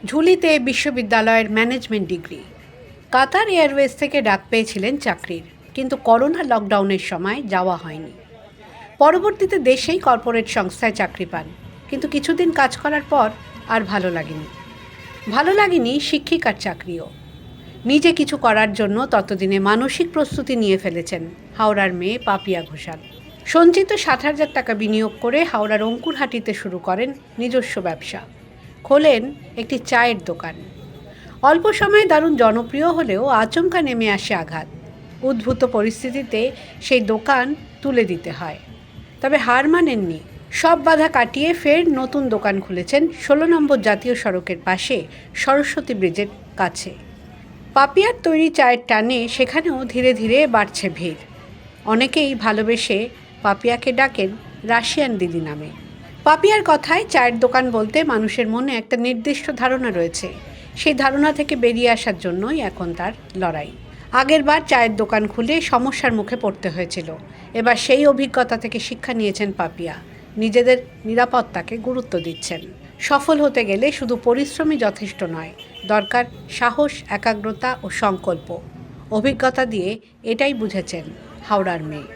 ঝুলিতে বিশ্ববিদ্যালয়ের management degree. Qatar Airways থেকে ডাক পেয়েছিলেন চাকরির, কিন্তু করোনা লকডাউনের সময় যাওয়া হয়নি। পরবর্তীতে দেশেই কর্পোরেট সংস্থায় চাকরি পান, কিন্তু কিছুদিন কাজ করার পর আর ভালো লাগেনি শিক্ষিকার চাকরিও। নিজে কিছু করার জন্য ততদিনে মানসিক প্রস্তুতি নিয়ে ফেলেছেন হাওড়ার মেয়ে পাপিয়া ঘোষাল। সঞ্চিত 60,000 টাকা বিনিয়োগ করে হাওড়ার অঙ্কুরহাটিতে শুরু করেন নিজস্ব ব্যবসা। খোলেন একটি চায়ের দোকান। অল্প সময়ে দারুণ জনপ্রিয় হলেও আচমকা নেমে আসে আঘাত। উদ্ভূত পরিস্থিতিতে সেই দোকান তুলে দিতে হয়, তবে হার মানেননি। সব বাধা কাটিয়ে ফের নতুন দোকান খুলেছেন 16 নম্বর জাতীয় সড়কের পাশে সরস্বতী ব্রিজের কাছে। পাপিয়ার তৈরি চায়ের টানে সেখানেও ধীরে ধীরে বাড়ছে ভিড়। অনেকেই ভালোবেসে পাপিয়াকে ডাকেন রাশিয়ান দিদি নামে। পাপিয়ার কথায় চায়ের দোকান বলতে মানুষের মনে একটা নির্দিষ্ট ধারণা রয়েছে। সেই ধারণা থেকে বেরিয়ে আসার জন্যই এখন তার লড়াই। আগেরবার চায়ের দোকান খুলে সমস্যার মুখে পড়তে হয়েছিল। এবার সেই অভিজ্ঞতা থেকে শিক্ষা নিয়েছেন পাপিয়া। নিজেদের নিরাপত্তাকে গুরুত্ব দিচ্ছেন। সফল হতে গেলে শুধু পরিশ্রমই যথেষ্ট নয়, দরকার সাহস, একাগ্রতা ও সংকল্প। অভিজ্ঞতা দিয়ে এটাই বুঝেছেন হাওড়ার মেয়ে।